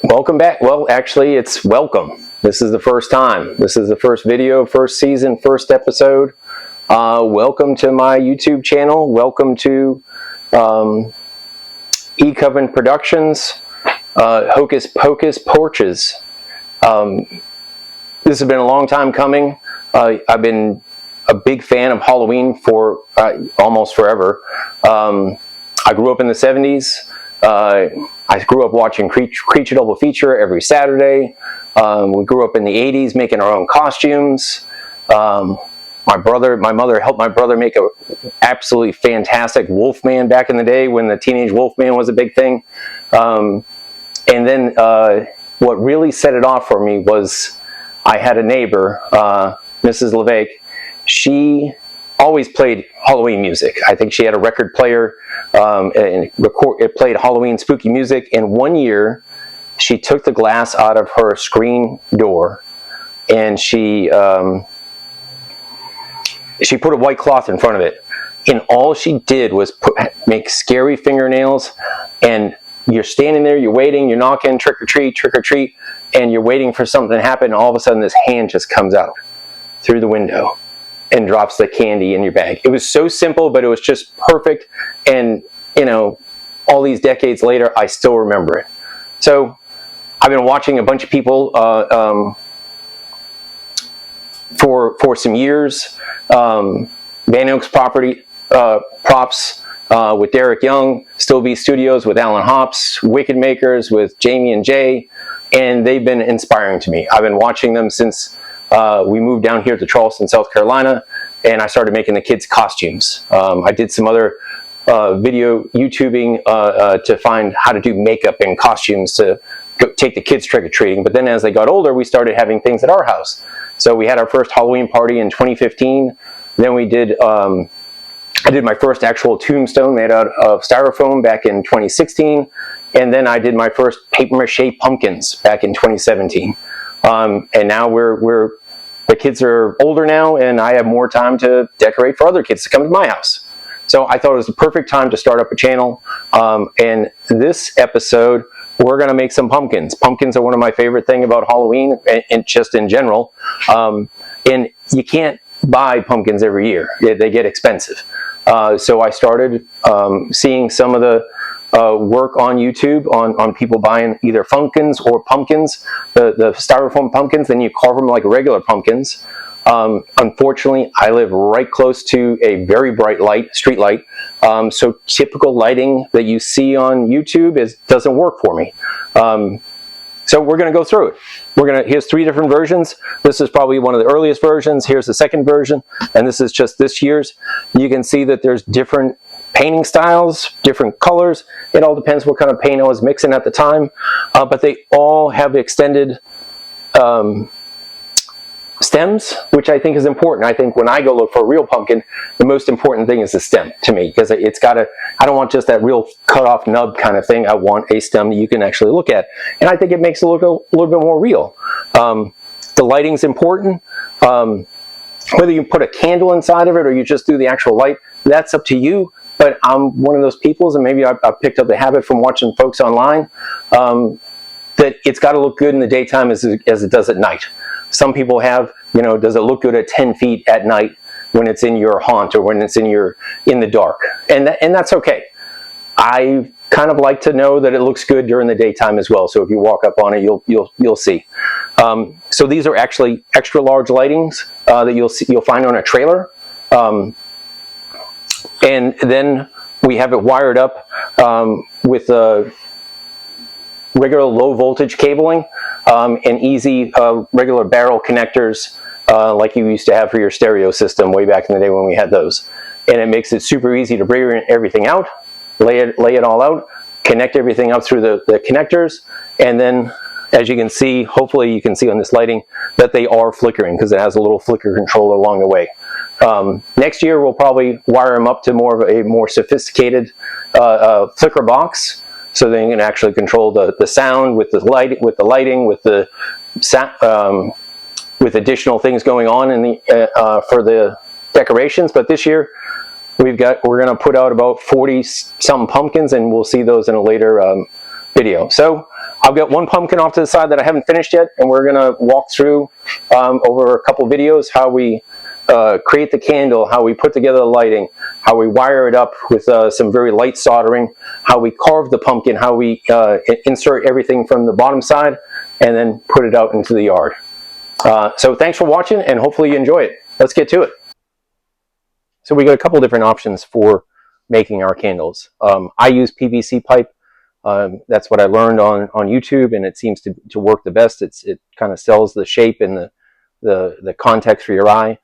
Welcome back. Well, actually, it's welcome. This is the first time. This is the first video, first season, first episode. Welcome to my YouTube channel. Welcome to E-Coven Productions, Hocus Pocus, Porches. This has been a long time coming. I've been a big fan of Halloween for almost forever. I grew up in the 70s. I grew up watching Creature Double Feature every Saturday. We grew up in the 80s making our own costumes. My mother helped my brother make a absolutely fantastic Wolfman back in the day when the teenage Wolfman was a big thing. And then what really set it off for me was I had a neighbor, Mrs. LeVake. She always played Halloween music. I think she had a record player and it played Halloween spooky music. And one year she took the glass out of her screen door and she put a white cloth in front of it. And all she did was make scary fingernails. And you're standing there, you're waiting, you're knocking, trick or treat, and you're waiting for something to happen. And all of a sudden this hand just comes out through the window and drops the candy in your bag. It was so simple, but it was just perfect. And, you know, all these decades later, I still remember it. So I've been watching a bunch of people for some years. Van Oaks Props with Derek Young, Still Be Studios with Alan Hops, Wicked Makers with Jamie and Jay, and they've been inspiring to me. I've been watching them since we moved down here to Charleston, South Carolina, and I started making the kids' costumes. I did some other video YouTubing to find how to do makeup and costumes to take the kids trick-or-treating. But then as they got older, we started having things at our house. So we had our first Halloween party in 2015. Then we did, I did my first actual tombstone made out of styrofoam back in 2016. And then I did my first papier-mâché pumpkins back in 2017. And now the kids are older now, and I have more time to decorate for other kids to come to my house. So I thought it was the perfect time to start up a channel. And this episode, we're going to make some pumpkins. Pumpkins are one of my favorite things about Halloween, and just in general. And you can't buy pumpkins every year. They get expensive. So I started seeing some of the work on YouTube on people buying either pumpkins or pumpkins, the styrofoam pumpkins, then you carve them like regular pumpkins. Unfortunately, I live right close to a very bright street light, so typical lighting that you see on YouTube doesn't work for me. So we're going to go through it. Here's 3 different versions. This is probably one of the earliest versions. Here's the second version, and this is just this year's. You can see that there's different painting styles, different colors. It all depends what kind of paint I was mixing at the time, but they all have extended stems, which I think is important. I think when I go look for a real pumpkin, the most important thing is the stem to me, because it's got to, I don't want just that real cut off nub kind of thing. I want a stem that you can actually look at, and I think it makes it look a little bit more real. The lighting's important. Whether you put a candle inside of it or you just do the actual light, that's up to you. But I'm one of those people, and maybe I've picked up the habit from watching folks online, that it's got to look good in the daytime as it does at night. Some people have, you know, does it look good at 10 feet at night when it's in your haunt or when it's in the dark? And that's okay. I kind of like to know that it looks good during the daytime as well. So if you walk up on it, you'll see. So these are actually extra large lightings that you'll find on a trailer. And then we have it wired up with regular low voltage cabling and easy regular barrel connectors like you used to have for your stereo system way back in the day when we had those. And it makes it super easy to bring everything out, lay it all out, connect everything up through the connectors, and then as you can see, hopefully you can see on this lighting that they are flickering because it has a little flicker controller along the way. Next year we'll probably wire them up to a more sophisticated flicker box, so then you can actually control the sound with the lighting, with additional things going on for the decorations. But this year we're going to put out about 40 some pumpkins, and we'll see those in a later video. So I've got one pumpkin off to the side that I haven't finished yet, and we're going to walk through over a couple videos how we create the candle, how we put together the lighting, how we wire it up with some very light soldering, how we carve the pumpkin, how we insert everything from the bottom side, and then put it out into the yard. So thanks for watching, and hopefully you enjoy it. Let's get to it. So we got a couple different options for making our candles. I use PVC pipe. That's what I learned on YouTube, and it seems to work the best. It kind of sells the shape and the context for your eye.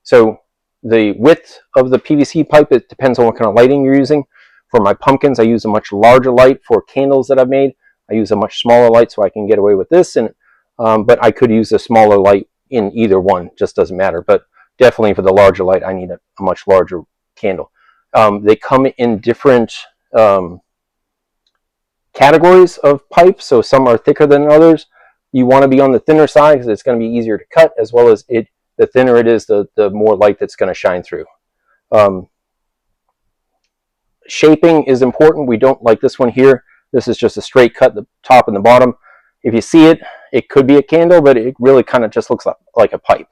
So the width of the PVC pipe, it depends on what kind of lighting you're using. For my pumpkins, I use a much larger light. For candles that I've made, I use a much smaller light, so I can get away with this. And but I could use a smaller light in either one, just doesn't matter. But definitely for the larger light, I need a much larger candle. They come in different categories of pipe, so some are thicker than others. You want to be on the thinner side because it's going to be easier to cut, as well as the thinner it is, the more light that's going to shine through. Shaping is important. We don't like this one here. This is just a straight cut, the top and the bottom. If you see it, it could be a candle, but it really kind of just looks like a pipe.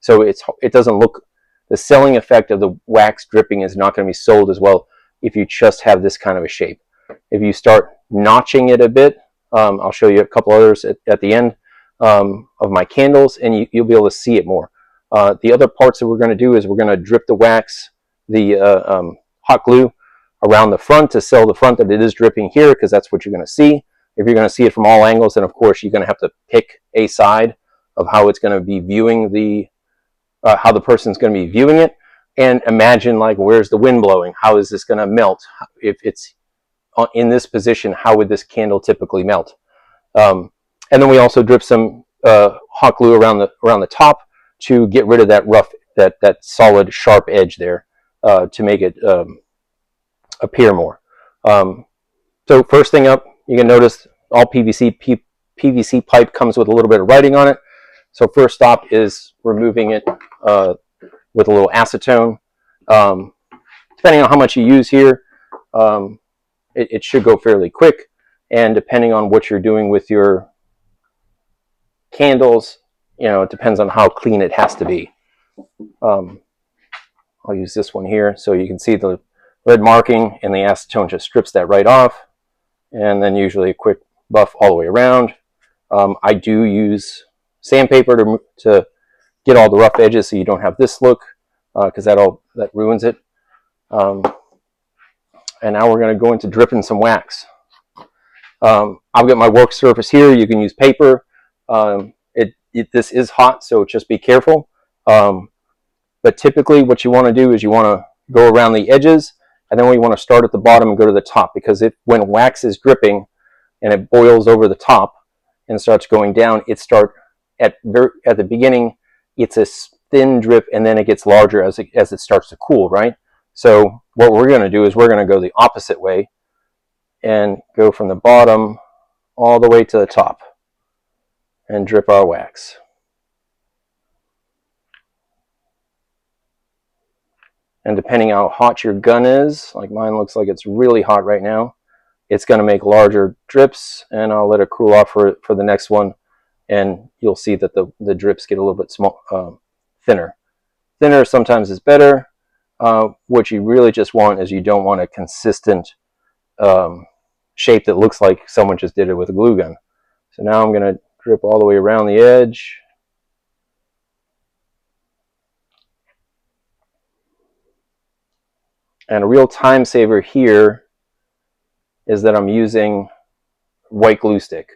So it doesn't look, the selling effect of the wax dripping is not going to be sold as well if you just have this kind of a shape. If you start notching it a bit, I'll show you a couple others at the end of my candles, and you'll be able to see it more. The other parts that we're going to do is we're going to drip the wax, the hot glue, around the front to sell the front that it is dripping here, because that's what you're going to see. If you're going to see it from all angles, then of course you're going to have to pick a side of how it's going to be viewing how the person's going to be viewing it, and imagine, like, where's the wind blowing? How is this going to melt? If it's in this position, how would this candle typically melt? And then we also drip some hot glue around the top to get rid of that rough, that solid sharp edge there, to make it appear more. So first thing up, you can notice all PVC pipe comes with a little bit of writing on it. So first stop is removing it with a little acetone. Depending on how much you use here, it should go fairly quick, and depending on what you're doing with your candles, it depends on how clean it has to be. I'll use this one here so you can see the red marking, and the acetone just strips that right off, and then usually a quick buff all the way around. I do use sandpaper to get all the rough edges so you don't have this look, because that ruins it. And now we're going to go into dripping some wax. I've got my work surface here. You can use paper. This is hot, so just be careful. But typically what you want to do is you want to go around the edges, and then we want to start at the bottom and go to the top, because when wax is dripping and it boils over the top and starts going down, at the beginning, it's a thin drip, and then it gets larger as it starts to cool, right? So what we're going to do is we're going to go the opposite way and go from the bottom all the way to the top and drip our wax. And depending on how hot your gun is, like mine looks like it's really hot right now, it's going to make larger drips, and I'll let it cool off for the next one, and you'll see that the drips get a little bit thinner. Thinner sometimes is better. What you really just want is you don't want a consistent shape that looks like someone just did it with a glue gun. So now I'm going to drip all the way around the edge. And a real time saver here is that I'm using white glue stick.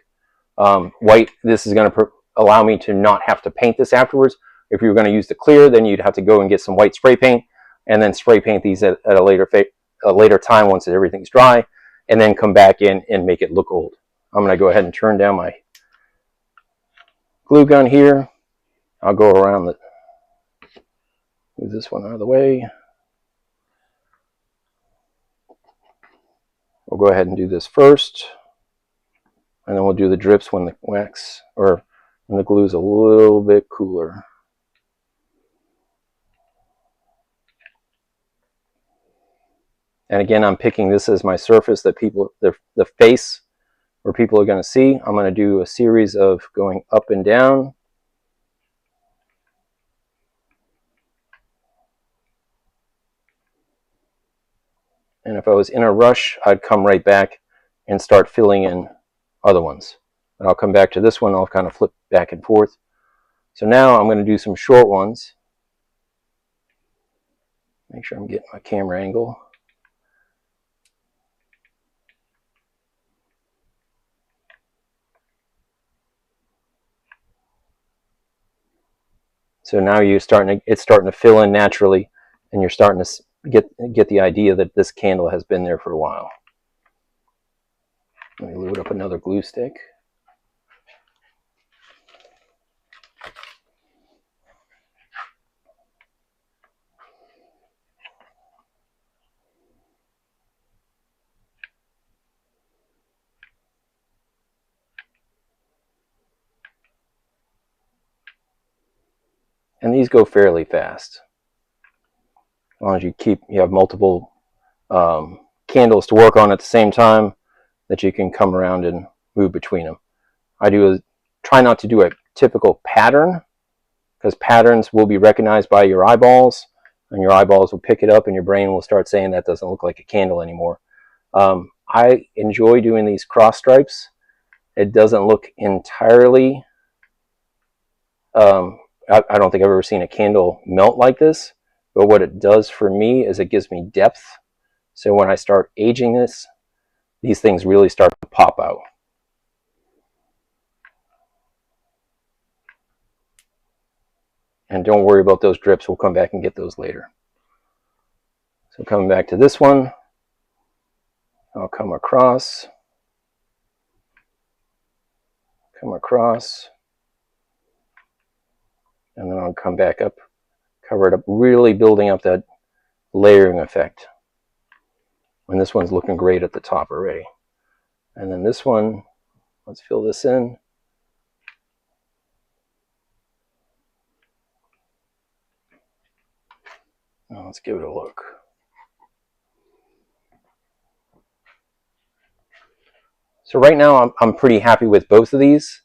This is going to allow me to not have to paint this afterwards. If you were going to use the clear, then you'd have to go and get some white spray paint and then spray paint these at a later time once everything's dry, and then come back in and make it look old. I'm going to go ahead and turn down my glue gun here. I'll go around move this one out of the way. We'll go ahead and do this first, and then we'll do the drips when the wax, or when the glue is a little bit cooler. And again, I'm picking this as my surface that the face where people are going to see. I'm going to do a series of going up and down. And if I was in a rush, I'd come right back and start filling in other ones. But I'll come back to this one. I'll kind of flip back and forth. So now I'm going to do some short ones. Make sure I'm getting my camera angle. So now it's starting to fill in naturally, and you're starting to get the idea that this candle has been there for a while. Let me load up another glue stick. And these go fairly fast. As long as you have multiple candles to work on at the same time, that you can come around and move between them. I try not to do a typical pattern, because patterns will be recognized by your eyeballs, and your eyeballs will pick it up, and your brain will start saying that doesn't look like a candle anymore. I enjoy doing these cross stripes. It doesn't look entirely, I don't think I've ever seen a candle melt like this, but what it does for me is it gives me depth. So when I start aging this, these things really start to pop out. And don't worry about those drips. We'll come back and get those later. So coming back to this one, I'll come across, and then I'll come back up, cover it up, really building up that layering effect. And this one's looking great at the top already. And then this one, let's fill this in. Now let's give it a look. So right now I'm pretty happy with both of these.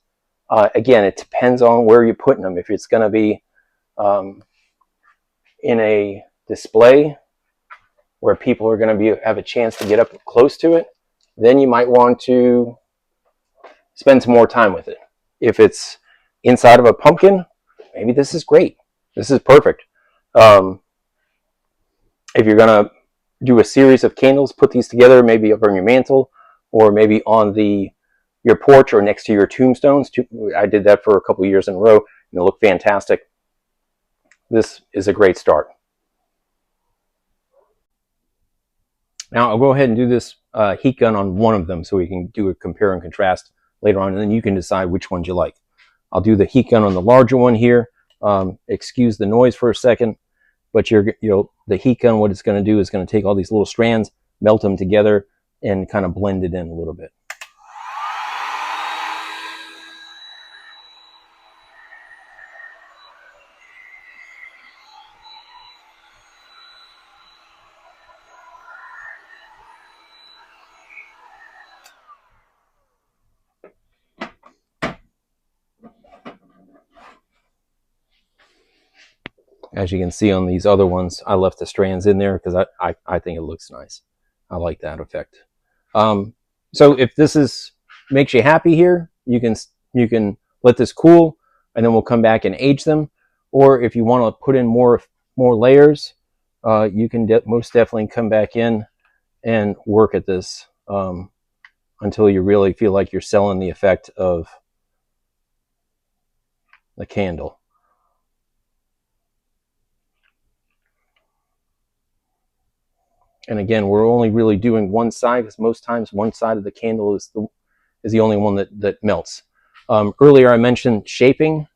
Again, it depends on where you're putting them. If it's going to be in a display where people are going to have a chance to get up close to it, then you might want to spend some more time with it. If it's inside of a pumpkin, maybe this is great. This is perfect. If you're going to do a series of candles, put these together, maybe up on your mantle, or maybe on your porch or next to your tombstones. I did that for a couple of years in a row, and it looked fantastic. This is a great start. Now I'll go ahead and do this heat gun on one of them so we can do a compare and contrast later on, and then you can decide which ones you like. I'll do the heat gun on the larger one here. Excuse the noise for a second, but the heat gun, what it's going to do is going to take all these little strands, melt them together, and kind of blend it in a little bit. As you can see on these other ones, I left the strands in there because I think it looks nice. I like that effect. So if this makes you happy here, you can let this cool, and then we'll come back and age them. Or if you want to put in more layers, you can most definitely come back in and work at this until you really feel like you're selling the effect of the candle. And again, we're only really doing one side, because most times one side of the candle is the only one that melts. Earlier I mentioned shaping.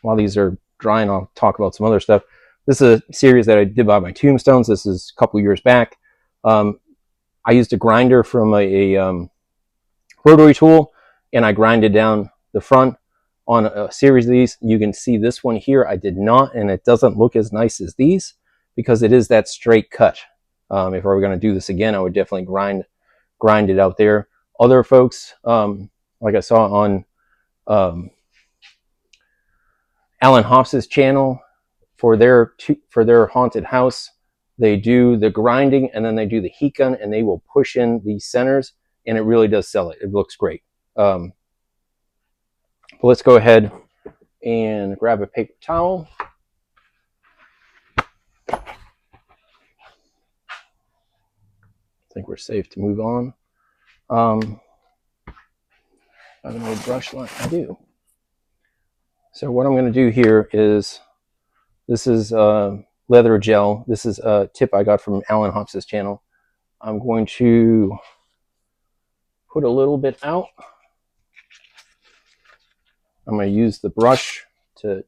While these are drying, I'll talk about some other stuff. This is a series that I did by my tombstones. This is a couple years back. I used a grinder from a rotary tool, and I grinded down the front on a series of these. You can see this one here I did not, and it doesn't look as nice as these because it is that straight cut. If I were going to do this again, I would definitely grind it out there. other folks, like I saw on Alan Hoff's channel, for their haunted house, they do the grinding and then they do the heat gun and they will push in these centers, and it really does sell it. It looks great. But let's go ahead and grab a paper towel. I think we're safe to move on. I have an old brush line. I do. So what I'm going to do here is, this is leather gel. This is a tip I got from Alan Hoff's channel. I'm going to put a little bit out. I'm going to use the brush to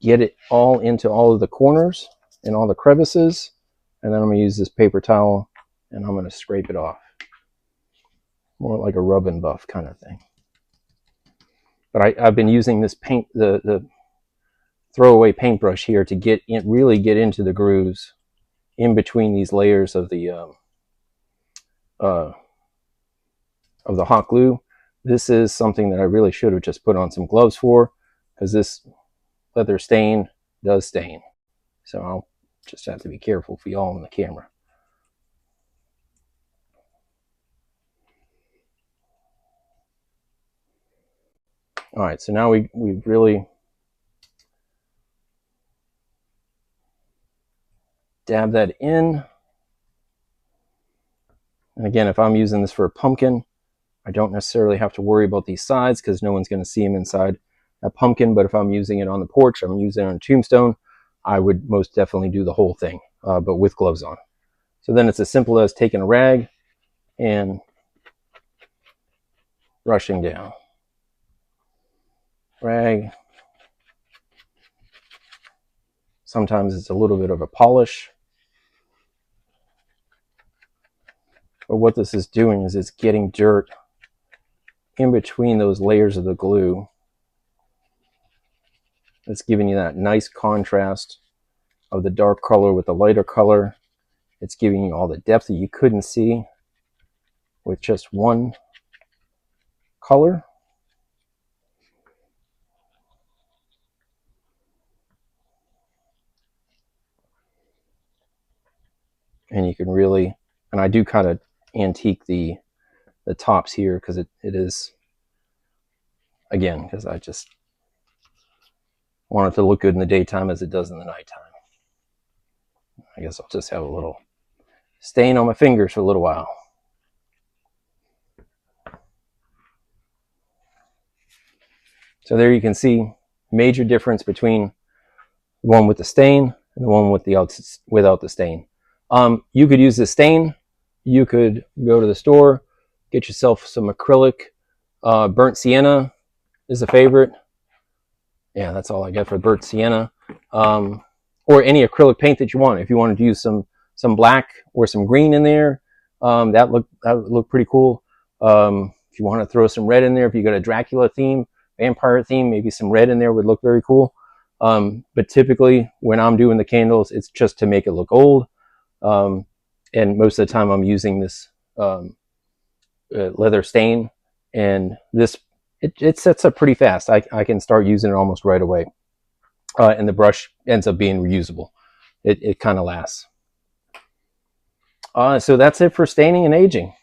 get it all into all of the corners and all the crevices. And then I'm going to use this paper towel and I'm going to scrape it off. More like a rub and buff kind of thing. But I've been using this paint, the throwaway paintbrush here, to really get into the grooves in between these layers of the hot glue. This is something that I really should have just put on some gloves for, because this leather stain does stain. So I'll just have to be careful for y'all on the camera. All right, so now we've really dab that in. And again, if I'm using this for a pumpkin, I don't necessarily have to worry about these sides because no one's going to see them inside a pumpkin. But if I'm using it on the porch, I'm using it on a tombstone, I would most definitely do the whole thing, but with gloves on. So then it's as simple as taking a rag and brushing down. Rag. Sometimes it's a little bit of a polish. But what this is doing is it's getting dirt in between those layers of the glue. It's giving you that nice contrast of the dark color with the lighter color. It's giving you all the depth that you couldn't see with just one color. And you can really, and I do kind of antique the tops here because it is, again, because I just want it to look good in the daytime as it does in the nighttime. I guess I'll just have a little stain on my fingers for a little while. So there you can see major difference between the one with the stain and the one with without the stain. You could use the stain. You could go to the store, get yourself some acrylic. Burnt sienna is a favorite. Yeah, that's all I get for burnt sienna. Or any acrylic paint that you want. If you wanted to use some black or some green in there, that would look pretty cool. If you want to throw some red in there, if you got a Dracula theme, vampire theme, maybe some red in there would look very cool. But typically when I'm doing the candles, it's just to make it look old. And most of the time I'm using this leather stain, and this it sets up pretty fast. I can start using it almost right away. And the brush ends up being reusable. It kind of lasts. So that's it for staining and aging.